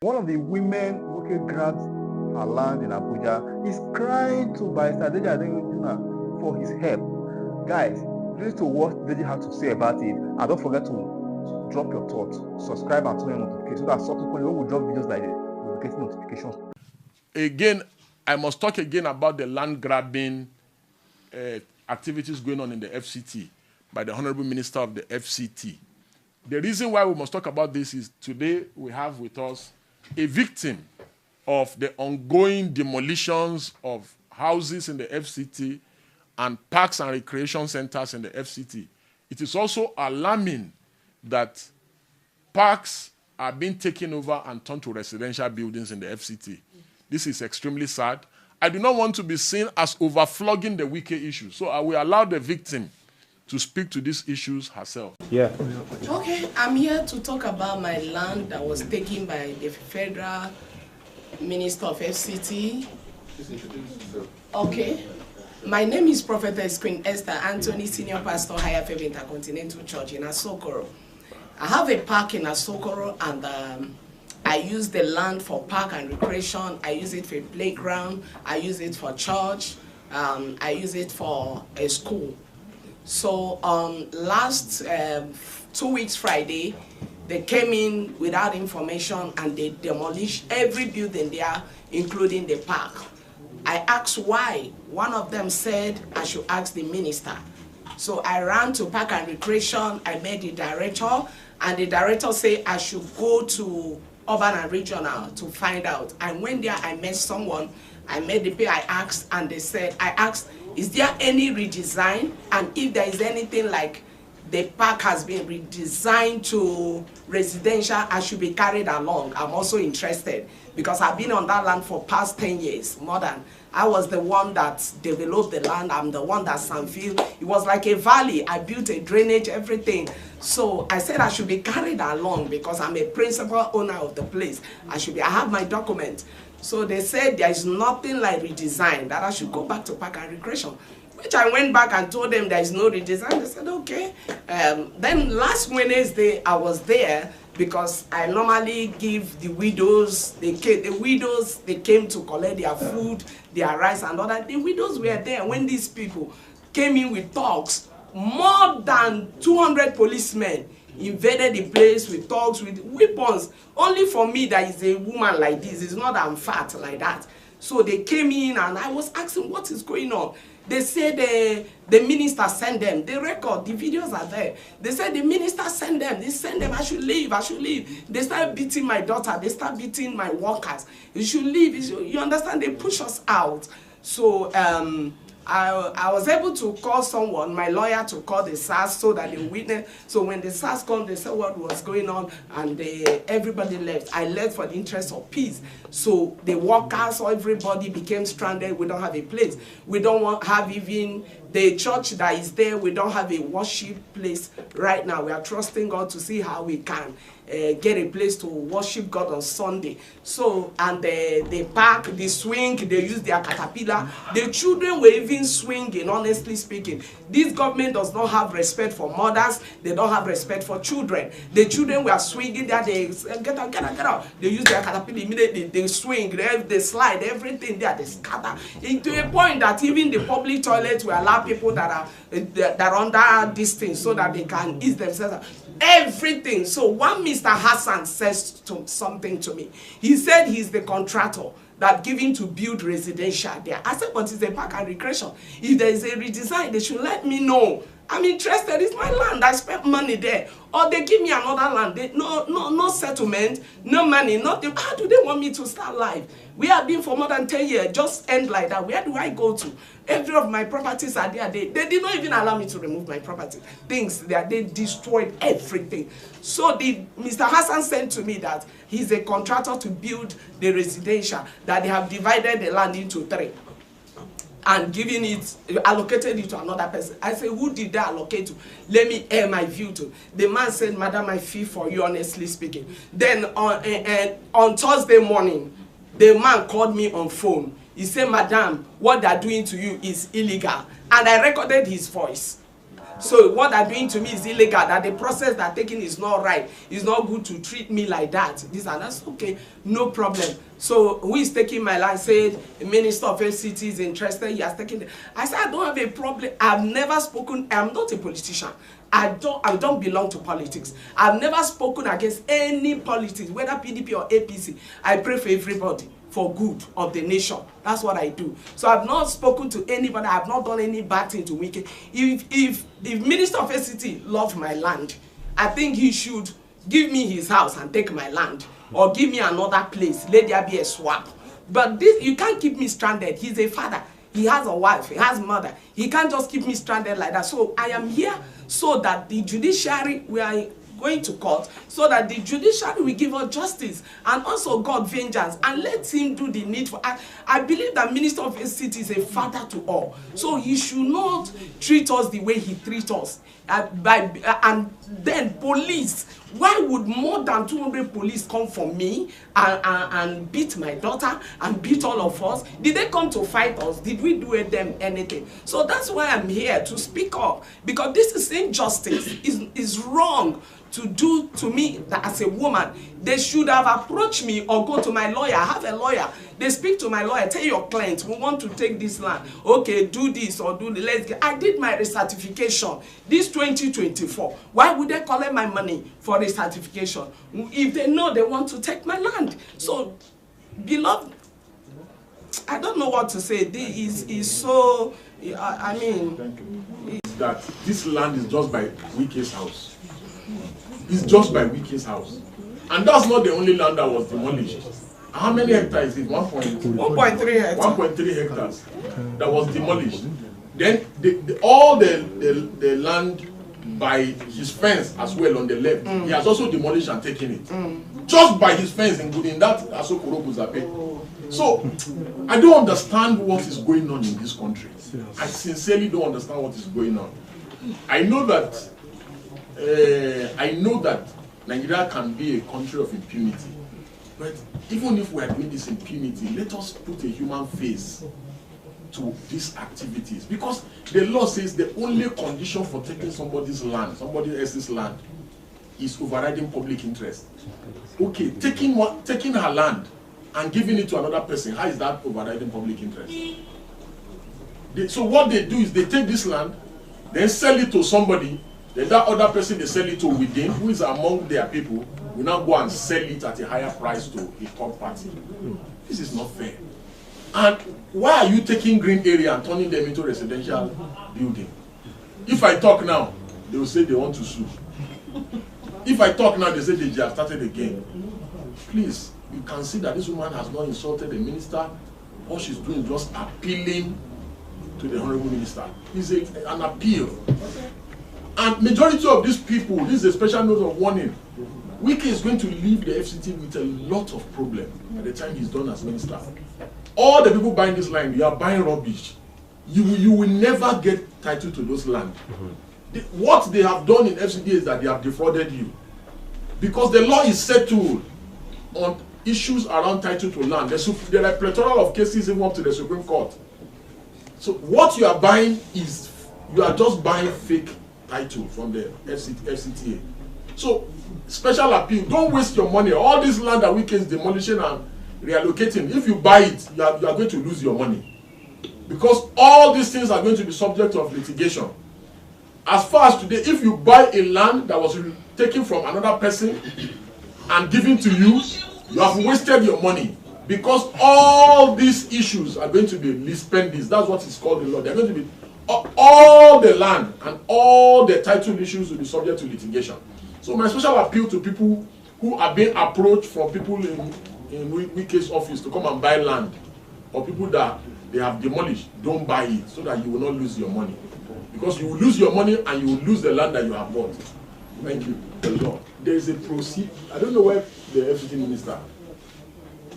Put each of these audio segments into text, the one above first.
One of the women working grabbed her land in Abuja is crying to Barrister Adeyanju for his help. Guys, please to what Deji has to say about it, and don't forget to drop your thoughts, subscribe and turn on notifications so that subsequently when we drop videos like this, you'll get notifications. Again, I must talk again about the land grabbing activities going on in the FCT by the Honorable Minister of the FCT. The reason why we must talk about this is today we have with us a victim of the ongoing demolitions of houses in the FCT and parks and recreation centers in the FCT. It is also alarming that parks are being taken over and turned to residential buildings in the FCT. This is extremely sad. I do not want to be seen as overflogging the Wike issue, so I will allow the victim to speak to these issues herself. Yeah. Okay, I'm here to talk about my land that was taken by the Federal Minister of FCT. Okay. My name is Prophetess Queen Esther Anthony, Senior Pastor, Higher Faith Intercontinental Church in Asokoro. I have a park in Asokoro, and I use the land for park and recreation. I use it for a playground. I use it for church. I use it for a school. So last 2 weeks Friday, they came in without information and they demolished every building there, including the park. I asked why. One of them said I should ask the minister. So I ran to Park and Recreation. I met the director, and the director said I should go to Urban and Regional to find out. I went there, I met someone, I met the people I asked, and they said, I asked, is there any redesign? And if there is anything like the park has been redesigned to residential, I should be carried along. I'm also interested because I've been on that land for past 10 years, more than. I was the one that developed the land. I'm the one that Sanfield. It was like a valley. I built a drainage, everything. So I said I should be carried along because I'm a principal owner of the place. I have my document. So they said there is nothing like redesign, that I should go back to Park and Recreation, which I went back and told them there is no redesign. They said, okay. Then last Wednesday, I was there because I normally give the widows, they came to collect their food, their rice and all that. The widows were there when these people came in with thugs. More than 200 policemen invaded the place with thugs, with weapons. Only for me that is a woman like this. It's not that I'm fat like that. So they came in and I was asking what is going on. They said the minister sent them. The record, the videos are there. They said the minister sent them. They sent them, I should leave, I should leave. They started beating my daughter. They started beating my workers. You should leave. You understand? They push us out. So I was able to call someone, my lawyer, to call the SARS so that they witness. So when the SARS come, they said what was going on, and everybody left. I left for the interest of peace. So the workers, everybody became stranded. We don't have a place. We don't have even the church that is there. We don't have a worship place right now. We are trusting God to see how we can get a place to worship God on Sunday. So, and the park, the swing, they use their caterpillar. The children were even swinging, honestly speaking. This government does not have respect for mothers. They don't have respect for children. The children were swinging there. They say, get out, get out, get out. They use their caterpillar immediately. They swing, they slide, everything there. They scatter. To a point that even the public toilets will allow people that are under this thing so that they can ease themselves. Everything. So one Mr. Hassan says something to me. He said he's the contractor that giving to build residential there. I said, but it's a park and recreation. If there is a redesign, they should let me know. I'm interested. It's my land. I spent money there. Or they give me another land. No settlement, no money, nothing. How do they want me to start life? We have been for more than 10 years. Just end like that. Where do I go to? Every of my properties are there. They did not even allow me to remove my property. Things there. They destroyed everything. So Mr. Hassan said to me that he's a contractor to build the residential, that they have divided the land into 3. And giving it, allocated it to another person. I said, who did that allocate to? Let me air my view to. The man said, madam, I feel for you, honestly speaking. Then on Thursday morning, the man called me on phone. He said, madam, what they're doing to you is illegal. And I recorded his voice. So what they're doing to me is illegal, that the process they're taking is not right. It's not good to treat me like that. This and that's okay, no problem. So who is taking my land? Said the Minister of FCT is interested, he has taken it. I said, I don't have a problem. I've never spoken, I'm not a politician. I don't belong to politics. I've never spoken against any politics, whether PDP or APC. I pray for everybody, for good of the nation. That's what I do. So I've not spoken to anybody. I've not done any bad thing to Wike. If Minister of FCT loves my land, I think he should give me his house and take my land, or give me another place. Let there be a swap. But this, you can't keep me stranded. He's a father. He has a wife. He has a mother. He can't just keep me stranded like that. So I am here so that the judiciary, we are going to court, so that the judiciary will give us justice and also God vengeance, and let him do the needful. I believe that Minister of FCT is a father to all, so he should not treat us the way he treats us. And then police, why would more than 200 police come for me and beat my daughter and beat all of us? Did they come to fight us? Did we do them anything? So that's why I'm here to speak up, because this is injustice. Is wrong to do to me as a woman. They should have approached me or go to my lawyer. I have a lawyer. They speak to my lawyer, tell your client, we want to take this land. Okay, do this or do the let's get. I did my recertification this 2024. Why would they collect my money for recertification if they know they want to take my land? So, beloved, I don't know what to say. This is so, I mean. Thank you. That this land is just by Wike's house. It's just by Wike's house. And that's not the only land that was demolished. How many hectares is it? 1.3 hectares. 1.3 hectares that was demolished. Then all the land by his fence as well on the left, he has also demolished and taken it. Just by his fence, including that Asue Ighodalo. So I don't understand what is going on in this country. I sincerely don't understand what is going on. I know that Nigeria can be a country of impunity, but even if we are doing this impunity, let us put a human face to these activities, because the law says the only condition for taking somebody's land, somebody else's land, is overriding public interest. Okay, taking her land and giving it to another person, how is that overriding public interest? So what they do is they take this land, then sell it to somebody. Then that other person they sell it to within, who is among their people, will now go and sell it at a higher price to a third party. This is not fair. And why are you taking green area and turning them into residential building? If I talk now, they will say they want to sue. If I talk now, they say they have started again. Please, you can see that this woman has not insulted the minister. All she's doing is just appealing to the honorable minister. It's an appeal. And majority of these people, this is a special note of warning. Wike is going to leave the FCT with a lot of problem at the time he's done as minister. All the people buying this land, you are buying rubbish. You will never get title to those land. What they have done in FCT is that they have defrauded you. Because the law is settled on issues around title to land. There are plethora of cases even up to the Supreme Court. So what you are buying is, you are just buying fake title from the FCTA. So, special appeal, don't waste your money. All this land that Wike is demolishing and reallocating, if you buy it, you are going to lose your money. Because all these things are going to be subject of litigation. As far as today, if you buy a land that was taken from another person and given to you, you have wasted your money. Because all these issues are going to be lispendis. That's what is called in law. They're going to be all the land and all the title issues will be subject to litigation. So my special appeal to people who are being approached from people in Wike's office to come and buy land, or people that they have demolished, don't buy it so that you will not lose your money. Because you will lose your money and you will lose the land that you have bought. Thank you. There is a procedure. I don't know where the FCT minister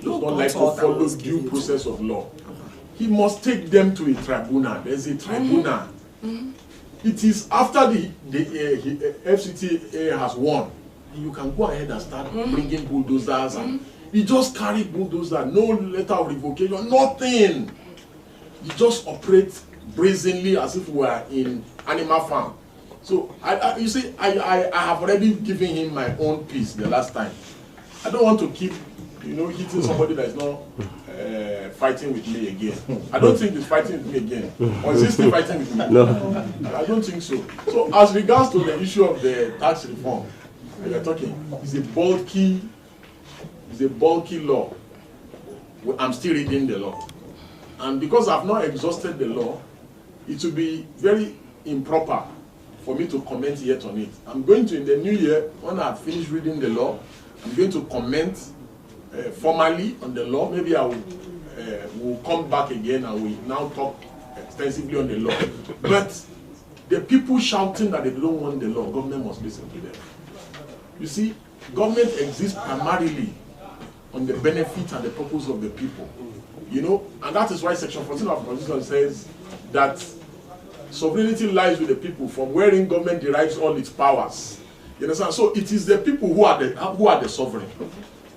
does not like to follow due process of law. He must take them to a tribunal. There's a tribunal. It is after the FCT has won, you can go ahead and start bringing bulldozers. And you just carry bulldozer, no letter of revocation, nothing. You just operate brazenly as if we were in animal farm. So you see, I have already given him my own piece the last time. I don't want to keep, hitting somebody that is not fighting with me again. I don't think he's fighting with me again. Or is he still fighting with me? No. I don't think so. So as regards to the issue of the tax reform, we are talking, it's a bulky law. I'm still reading the law. And because I've not exhausted the law, it will be very improper for me to comment yet on it. I'm going to, in the new year, when I've finished reading the law, I'm going to comment formally on the law. Maybe I will come back again and we now talk extensively on the law. But the people shouting that they don't want the law, government must listen to them. You see, government exists primarily on the benefit and the purpose of the people. And that is why Section 14 of the Constitution says that sovereignty lies with the people, from wherein government derives all its powers. You understand? So it is the people who are the sovereign.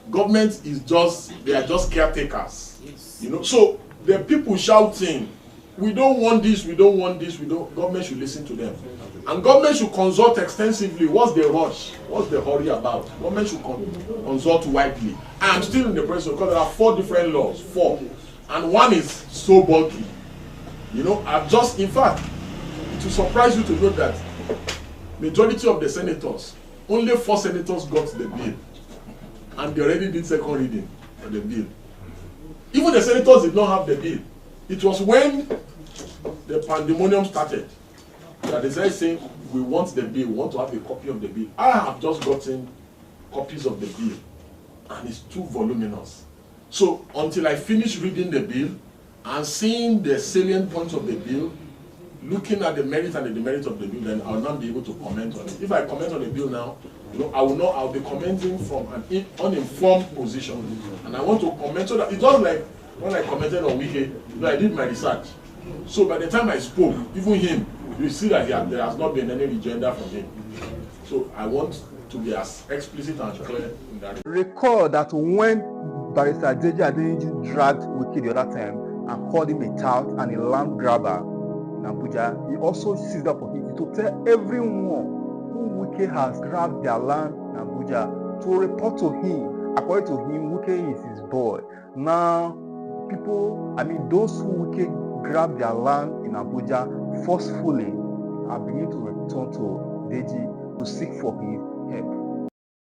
Government is they are just caretakers. Yes. So the people shouting, we don't want this, we don't want this, government should listen to them. And government should consult extensively. What's the rush? What's the hurry about? Government should consult widely. I am still in the process because there are 4 different laws, 4. And one is so bulky. I've just, in fact, to surprise you to know that majority of the senators, only 4 senators got the bill. And they already did second reading of the bill. Even the senators did not have the bill. It was when the pandemonium started that they started saying, we want the bill, we want to have a copy of the bill. I have just gotten copies of the bill, and it's too voluminous. So until I finish reading the bill and seeing the salient points of the bill, looking at the merit and the demerit of the bill, then I will not be able to comment on it. If I comment on the bill now, I'll be commenting from an uninformed position. And I want to comment so that it's just like when I commented on Wike, I did my research. So by the time I spoke, even him, you see that there has not been any agenda from him. So I want to be as explicit and clear in that. Recall that when Barrister Adeyanju dragged Wike the other time and called him a tout and a land grabber in Abuja, he also seized up on it to tell everyone who Wike has grabbed their land in Abuja to report to him. According to him, Wike is his boy. Now, those who Wike grabbed their land in Abuja forcefully are beginning to return to Deji to seek for his help.